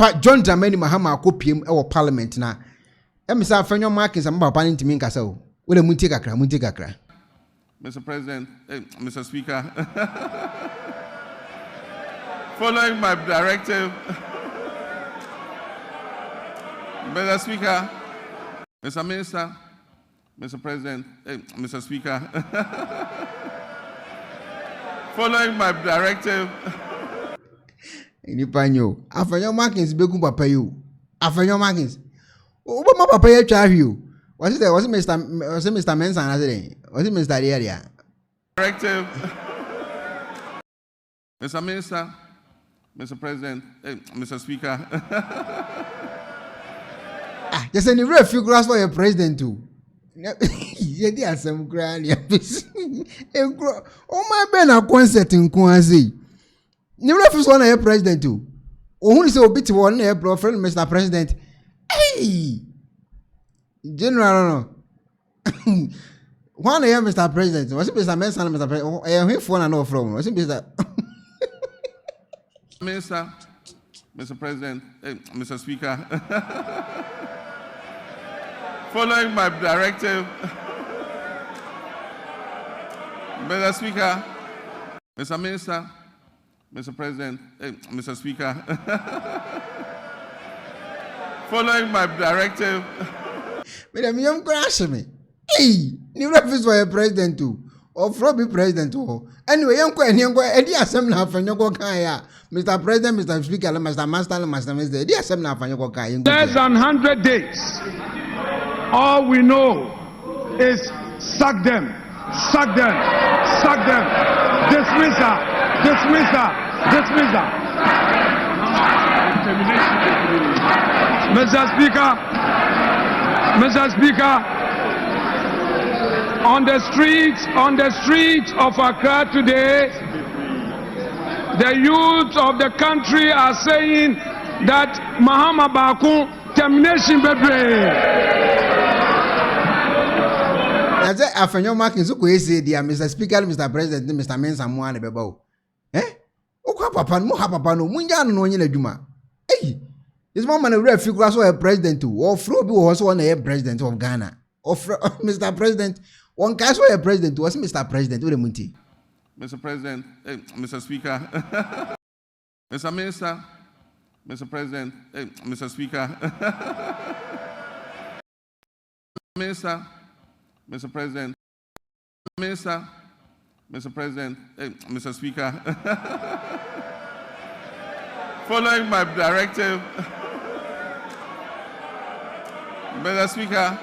But John Mahama kopiem our parliament na. Emisa Afenyo Markins and Papa ntimi nkasa o. We le munti kakra. Mr. President, Mr. Speaker, following my directive, Mr. Speaker, Mr. Minister, Mr. President, Mr. Speaker, following my directive. Nipanyo, Afenyo Markins begun papa you. Afenyo Markins. Oba ma papa ye twa you. Was it Mr. Mensa na say? Was it Mr. Area? Directive. Mr. Minister, Mr. President, Mr. Speaker. Just any real figures for your president too. You dey some grand. Oh my ben a concert in Kwanzi. Ni real figures for your president too. Oh who is obi ti one na bro friend Mr. President. Hey. General no. One year Mr. President. Was it Mr. Mensa Mr. President? I am here for no from. Was it Mr. Minister, Mr. President, Mr. Speaker. Following my directive, Mr. Speaker, Mr. Minister, Mr. President, Mr. Speaker. Following my directive. Madam, you crash me. Hey, new reference for your president too. Or from the president too. Anyway, Eddie Assembly Afenyo Kaya. Mr. President, Mr. Speaker, Mr. Master, Master Minister, Eddie Assembly Afenyo Kaya. Less than 100 days. All we know is sack them, sack them, sack them. Dismiss her, dismiss her, dismiss her. Mr. Speaker, on the streets of Accra today, the youth of the country are saying that Mahama Baku termination baby. I say Afenyo Markins who say dear Mr. Speaker, Mr. President, Mr. Mensa Muane Bebo. Okwa papa no papa no munja no nyina dwuma. Hey, this man a real figure so a president too. Or Fro be also one a president of Ghana. Or Mr. President, one guy so a president was Mr. President with the munti. Mr. President, Mr. Speaker, Mr. Minister, Mr. President, Mr. Speaker, Minister, Mr. President, Minister, Mr. President, Mr. Speaker. Following my directive, Mr. Speaker,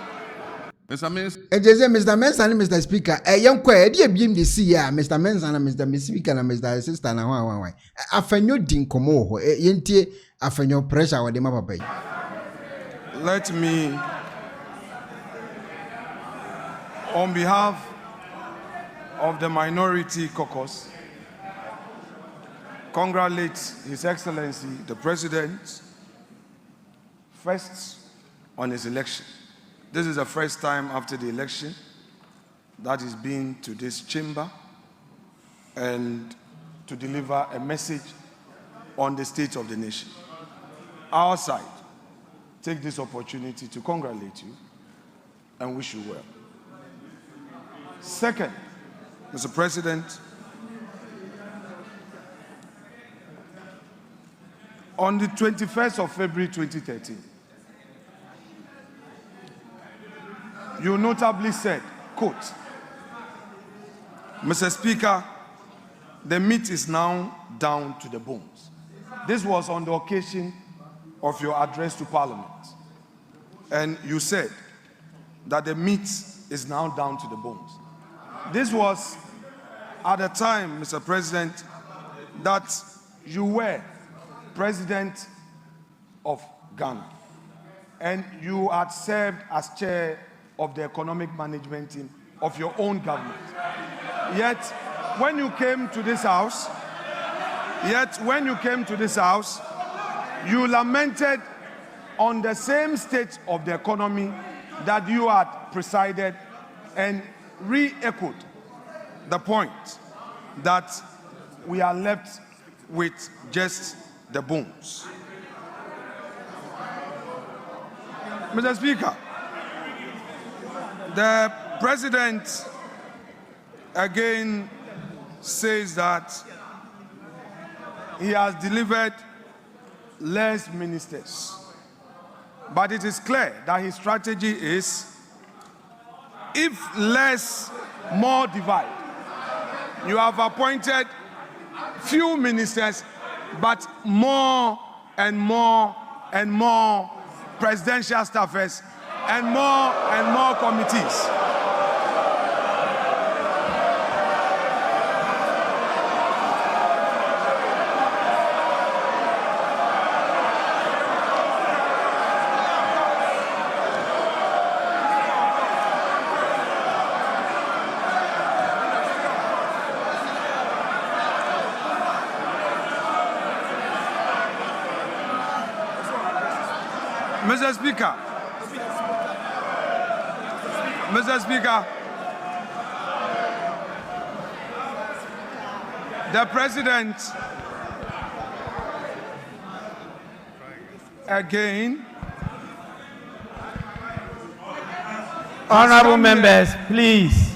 Mr. Minister. Mr. Mensa and Mr. Speaker, young quay, dear beam the sea, Mr. Mensa and Mr. Speaker and Mr. Assistant and why. Afenyo dinkomo, yenti Afenyo pressure or the mapa pay. Let me, on behalf of the minority caucus, congratulate His Excellency the President first on his election. This is the first time after the election that he's been to this chamber and to deliver a message on the state of the nation. Our side take this opportunity to congratulate you and wish you well. Second, Mr. President, on the 21st of February 2013, you notably said, quote, Mr. Speaker, the meat is now down to the bones. This was on the occasion of your address to Parliament. And you said that the meat is now down to the bones. This was at the time, Mr. President, that you were President of Ghana. And you had served as chair of the economic management team of your own government. Yet, when you came to this house, you lamented on the same state of the economy that you had presided and re-echoed the point that we are left with just the bones. Mr. Speaker, the President again says that he has delivered less ministers. But it is clear that his strategy is, if less, more divide. You have appointed few ministers, but more and more and more presidential staffers and more committees. Mr. Speaker, the President again. Honorable members, please.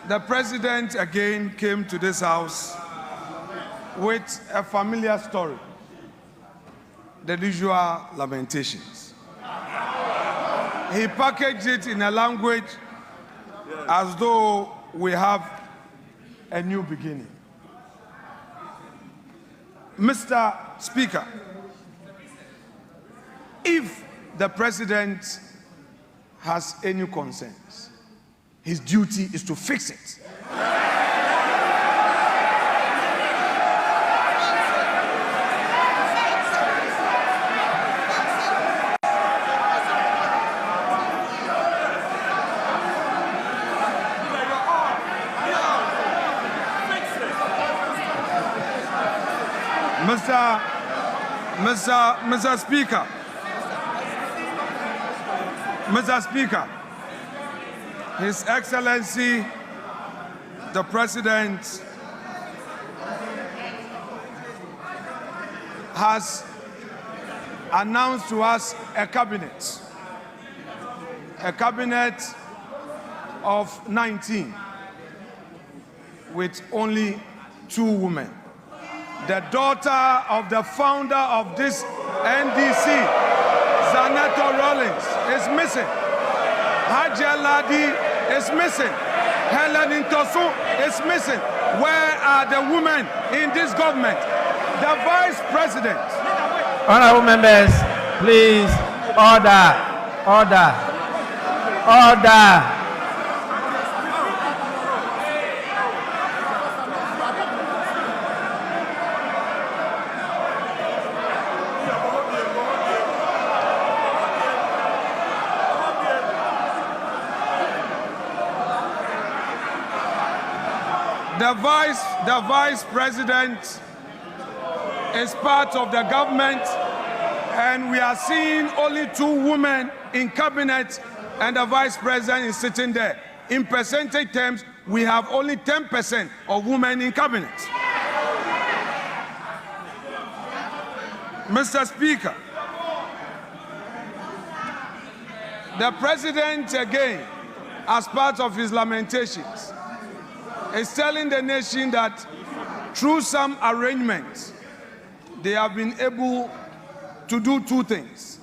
The President again came to this House with a familiar story, the usual lamentations. He packaged it in a language as though we have a new beginning. Mr. Speaker, if the President has any concerns, his duty is to fix it. Mr. Speaker, His Excellency, the President, has announced to us a cabinet of 19 with only 2 women. The daughter of the founder of this NDC, Zaneto Rawlings, is missing. Hajia Ladi is missing. Helen Intosu is missing. Where are the women in this government? The Vice President. Honorable members, please, order. The Vice President is part of the government, and we are seeing only 2 women in cabinet, and the Vice President is sitting there. In percentage terms, we have only 10% of women in cabinet. Mr. Speaker, the President again, as part of his lamentations, is telling the nation that through some arrangements, they have been able to do 2 things: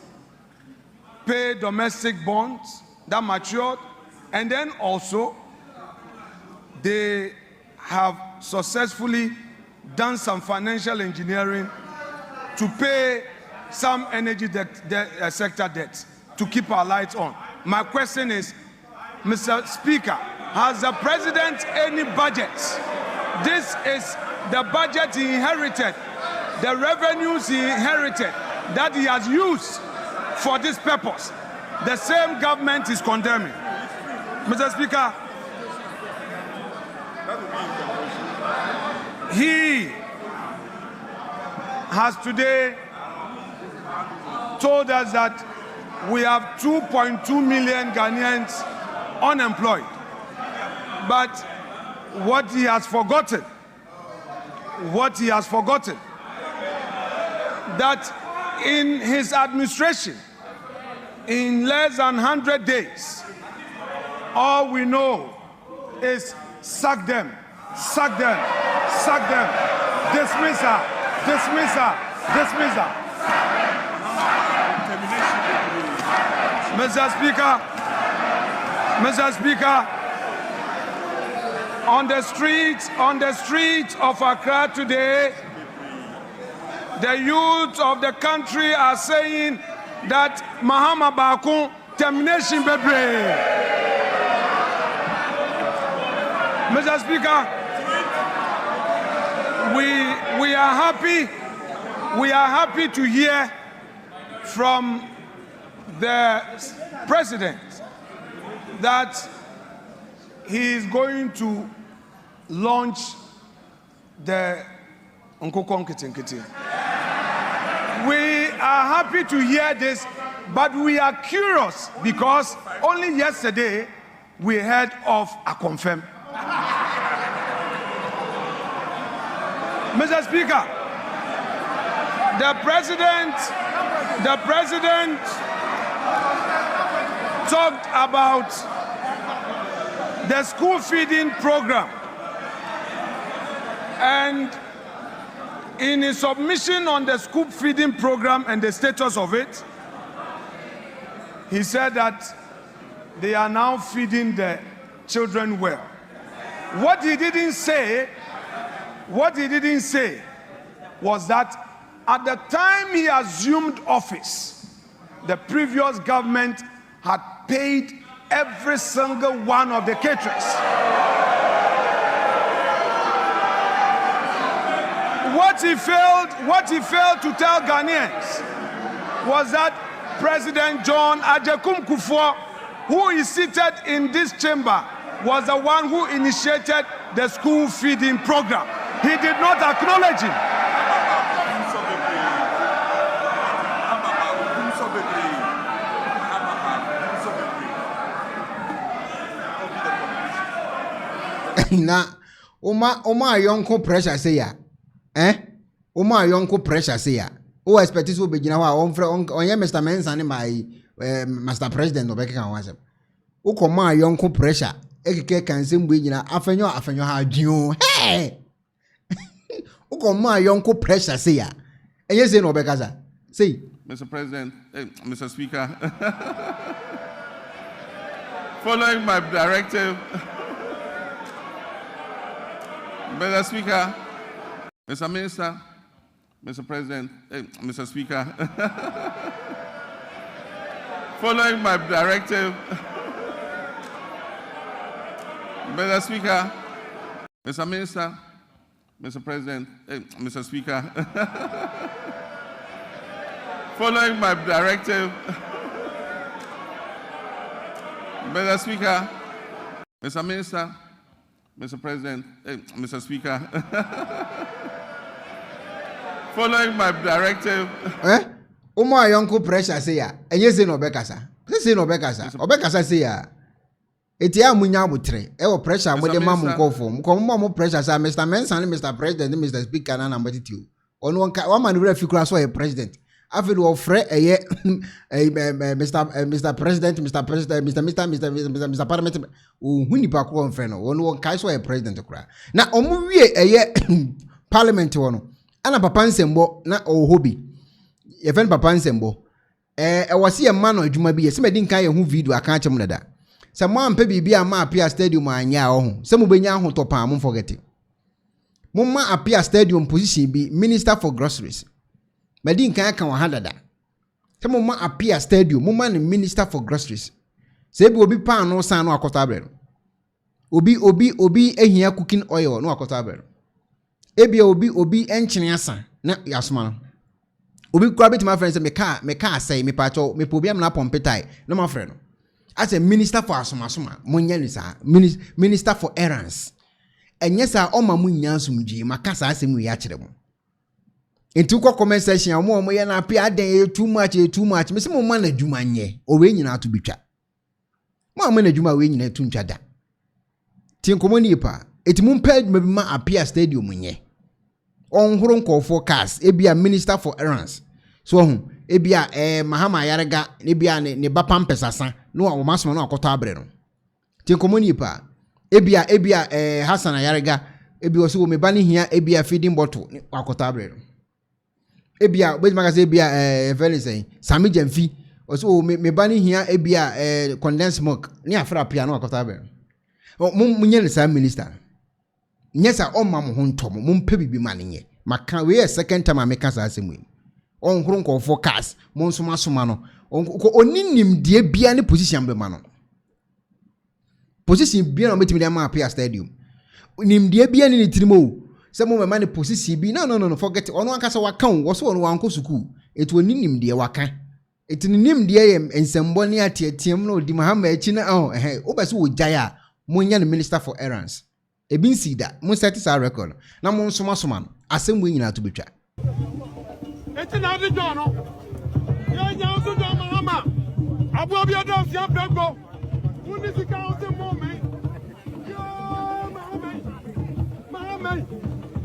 pay domestic bonds that matured, and then also they have successfully done some financial engineering to pay some energy sector debts to keep our lights on. My question is, Mr. Speaker, has the President any budget? This is the budget he inherited, the revenues he inherited that he has used for this purpose. The same government is condemning. Mr. Speaker, he has today told us that we have 2.2 million Ghanaians unemployed. But what he has forgotten, that in his administration, in less than 100 days, all we know is sack them, sack them, sack them, dismiss her, dismiss her, dismiss her. Mr. Speaker, on the streets of Accra today, the youth of the country are saying that Mahama Bakun termination bebre. Mr. Speaker, we are happy to hear from the president that he is going to launch the Nkokon-Kitinkiti. We are happy to hear this, but we are curious because only yesterday we heard of a confirm. Mr. Speaker, the president talked about the school feeding program, and in his submission on the school feeding program and the status of it, he said that they are now feeding the children well. What he didn't say was that at the time he assumed office, the previous government had paid every single one of the caterers. What he failed to tell Ghanaians was that President John Mahama, who is seated in this chamber, was the one who initiated the school feeding program. He did not acknowledge him. Na oma yonko pressure say ya oma yonko pressure say ya o expect so be gina ho onye Mr. Mensa ne my Master President obeke kan wasem o ko ma yonko pressure ekeke kan sem bu gina afenyo ha adwon hey o ko ma yonko pressure say ya enye say no obeka za say Mr. President, Mr. Speaker, following my directive, Mr. Speaker, Mr. Minister, Mr. President, Mr. Speaker, following my directive, Mr. Speaker, Mr. Minister, Mr. President, Mr. Speaker, following my directive, Mr. Speaker, Mr. Minister, Mr. President, Mr. Speaker, following my directive. Uma yonko pressure say ya. Enye say no bekasa. Say no bekasa. Obekasa say ya. Eti amunya mutre. Ewo pressure mo de mamu nkofo. Mko mo pressure say Mr. Mensa and Mr. President and Mr. Speaker na number 2. Onu one man we fikura so a president. After we offer Mr. President, Mr. Parliament, who ni pa ko onfre no. Onu kai so a president kura. Na omu wie Parliament wono. Ana papa nsembo na ohobi. Yefen papa nsembo. Wasi e man adwuma bi. Se medi nkan ye hu video aka chem nada. Se mo ampa bibia ma apia stadium anya ho. Se mo benya ho topa mo forget. Mo ma apia stadium position bi Minister for Groceries. Medi nkan aka wa hadada. Se mo ma apia stadium mo ma Minister for Groceries. Se bi obi pan no san no akota abrɛ. Obi ehia cooking oil no akota abrɛ. Ebia obi enchene asa na yasoma no. Obi kwa beti my friend say me ka say me pacho me po bia na pompetai no my friend no. As a minister for asoma munya ni sa minister for errands. Enye sa o ma munya nsumji makasa asem wi a kire mo. Enti ko comment section mo ye na apia den too much me say mo ma na dwuma nye o we nyina to bitwa. Mo ma na dwuma we nyina tu ntwa da. Ti nkomo ni pa eti mo page ma apia stadium nye. On huru nkofo cars ebia minister for errands so ebia Mahama yarega ebia ne bapa mpesasa no a womasoma no akoto abre no ti komoni pa ebia Hassan yarega ebia oso wo meba ne hia ebia feeding bottle akoto abre no ebia be magase ebia very say Sami Jamfi oso meba ne hia ebia condensed milk ne afra pia no akoto abre no munye ne sa minister nyesa omma mo ho ntomo mumpe bibi ma ne nye maka we second time ameka sa asemu on kronko focus mo nsoma soma no oninim die bia ne position be ma no position bia no metimi ma apia stadium nim die bia ne tirimo se mo ma ne position bi no forget ono ankasa waka wo so ono wanko suku etu oninim die waka etinim die ye ensembo ne atiatiem no di Mahama achi na obese wo jaya mo nya ne minister for errands ebin sida mo set sa record na mo nsoma soma no asemu nyina to betwa eti na odi John no ye nya so John Mahama abu obi odo si apego uni sika o se mo me yo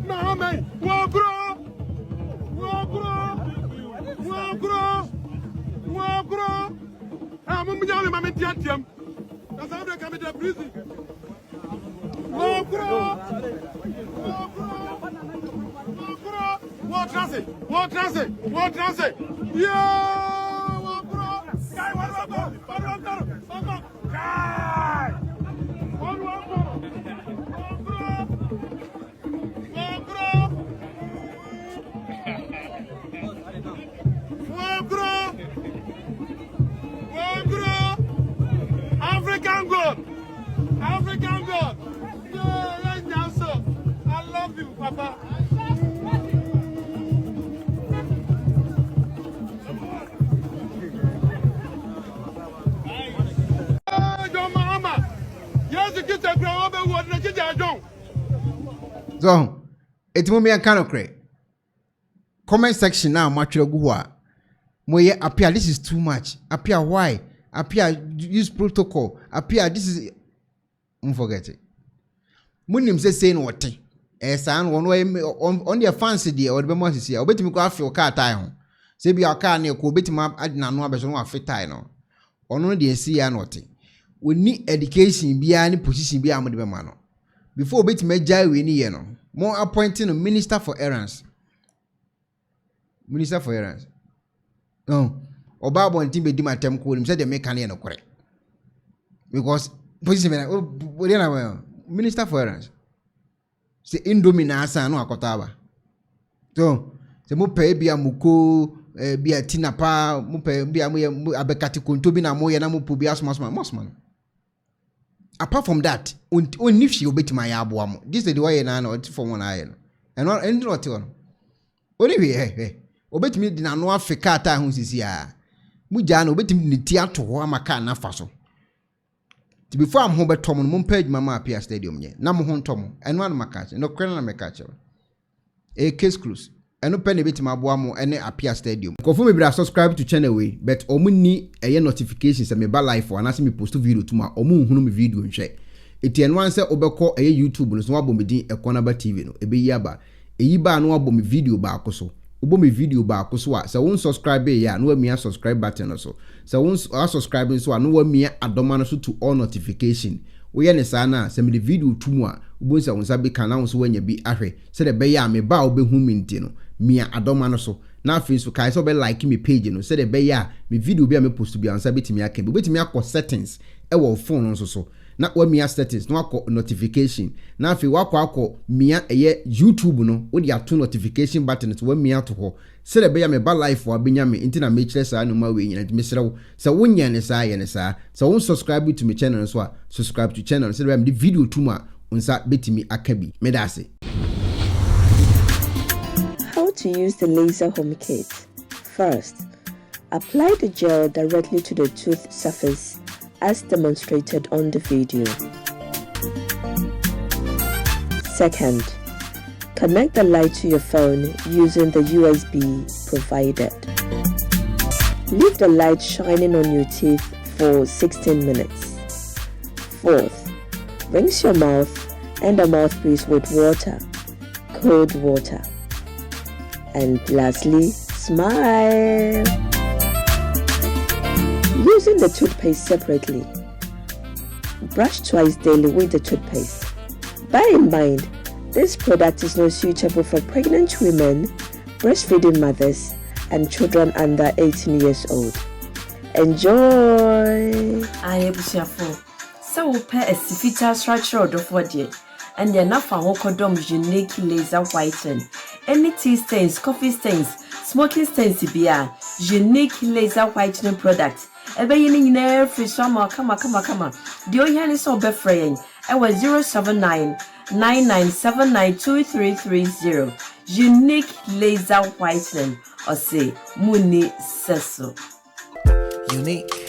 Mahama wo gro mo mi nya le ma me tiatiam na sa de ka me de prison wo gro What transit? Yeah, what bro? Guy, what Guy! African God! Yeah, right now, sir. I love you, Papa. So, it's me and Kanokre. Comment section now, Matthew Guwa. Moye appear, this is too much. Appear, why? Appear, use protocol. Appear, this is. Forget it. Munim saying what? Son, one way on their fancy dear, or the most is here. Bet me go after your car tie. Say be our car near Kobit map, I didn't know about one fit tie no. Or the see anote. We need education be any position be among the man. Before bit me jai we need no. More appointing a minister for errands. Minister for errands. No. Obabo and Timbe Dima Tem call him said they make an no correct. Because position minister for errands. Say indomina asa no akotaba. So, se mo pay bia muko bia tinapa mo pay bia mo abekati kontobi na mo ye na mo pu bia small. Apart from that, only if she obey my aboam. This is the way na no for one iron. And not any not one. Only obey me did no Africa ta hu sisi a. Muja no obey me theater ho amaka na faso. Before I'm home but Tom on page mama appear stadium ye. Na mo hon Tom. And one makache. No kwena na mekache. A case close. And no penny bit my boamo any appear stadium. Confirm me bra subscribe to channel way, but omu ni notifications me ba live for anase me post video to ma omu hunu me video nhwe. Eti enwan se obekọ YouTube no so wabọ me din Ekuonaba TV no ebe yi aba. Eyi ba no wabọ me video ba akoso. Obo me video ba akoso a se won subscribe ya no wamia subscribe button no so. Se won subscribe so no wamia adoma no so to all notification. Oye ne saa na se me the video tumu a ubonsa won sabe kana won so wanya bi ahwe. Se de be ya me ba obehu mi nti no. Mia adoma no so na Facebook kai so be like me page no say the be ya me video bi a me post bi ansa betimi aka bi betimi akọ settings e wo phone no so na wa mia settings no akọ notification na afi akọ mia eye YouTube no wo dia to notification button to wa mia to ho say the be ya me ba live wa benya me nti na me kire saa no ma we nyina me serew say wonya ne saa ye ne saa say won subscribe to me channel so a subscribe to channel say the video tuma unsa betimi aka bi me da ase. How to use the laser home kit. First, apply the gel directly to the tooth surface as demonstrated on the video. Second, connect the light to your phone using the USB provided. Leave the light shining on your teeth for 16 minutes. Fourth, rinse your mouth and the mouthpiece with water, cold water. And lastly, smile. Using the toothpaste separately. Brush twice daily with the toothpaste. Bear in mind, this product is not suitable for pregnant women, breastfeeding mothers, and children under 18 years old. Enjoy! I busuafo. So pair a sifita structure of body, and the enough unique laser whiten. Any tea stains, coffee stains, smoking stains beer, unique laser whitening product. Ebe yini ne free summer come. The oyan is so befraying. I was 079-9979-2330. Unique laser whitening or say Muni Seso. Unique.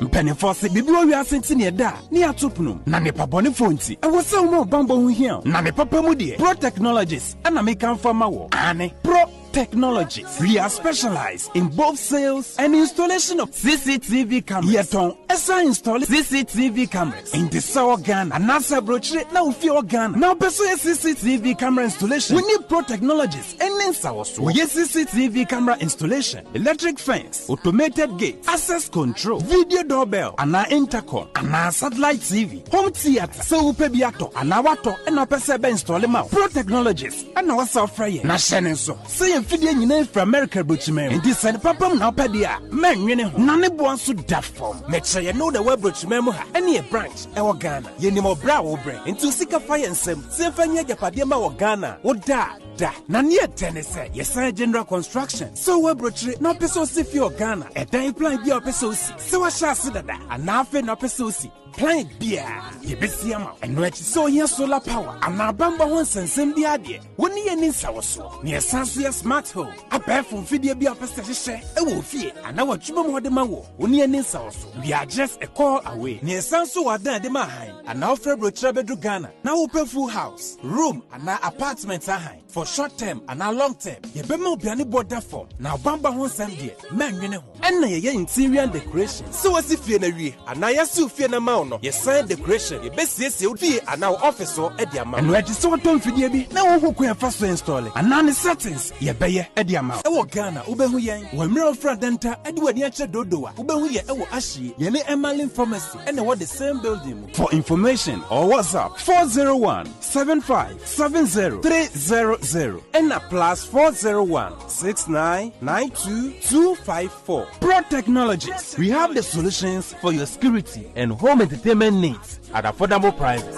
Mpenefo se bibiro wi asenti ne da ne atopnum na ne pabone fonti e wo se wo bambo hu hia na ne papa mu de Pro Technologies ana me kan fama wo ane Pro Technologies. We are specialized in both sales and installation of CCTV cameras. Yeton esa install CCTV cameras in the South Ghana and NASA brochure na ufi Ghana. Now beso CCTV camera installation. We need Pro Technologies and Nensa also. We get CCTV camera installation, electric fence, automated gate, access control, video doorbell, and intercom, and satellite TV, home theater. So upe biato, and wato, and pese be install them out. Pro Technologies and our software. Na shenenso. Say fidie nyina from America brochimem and this and papa na opedia men nwene ho na ne bo anso da form me che ye know the web brochimem ha any a branch e wo Ghana ye ni mo bra wo bre into sika fire nsem se fanya japade ma wo Ghana wo da na ne tenese ye say general construction so web brochire na peso si fi o Ghana e dan plan bi o peso si se wa sha se dada ana afi na peso si plan bia ye besi ama eno echi so here solar power ana bamba ho nsensem bi ade woni ye ni nsawo so ne esanso ye smart home abefo fidie bi apese hye e wo fie ana watwuma mo de ma wo woni ye ni nsawo so we are just a call away ne esanso wadan de ma han ana ofre brochire bedu Ghana na wo pe full house room ana apartment ahan for short term ana long term ye be ma obiane border form na bamba ho nsem de menwene ho enna ye interior decoration so wasi fie na wie ana yasu fie na ma no yes sign decoration ye besiesie odie ana office o e dia ma no edi so to mfidie bi na wo hokun fa so install ana ne settings ye beye e dia ma e wo Ghana ubehu yen wo mira ofra denta e de wani a che dodowa ubehu ye e wo ahie ye ne Emalin pharmacy and what the same building. For information or WhatsApp 401-7570-300 and a +401-6992-254. Pro Technologies. We have the solutions for your security and home entertainment needs at affordable prices.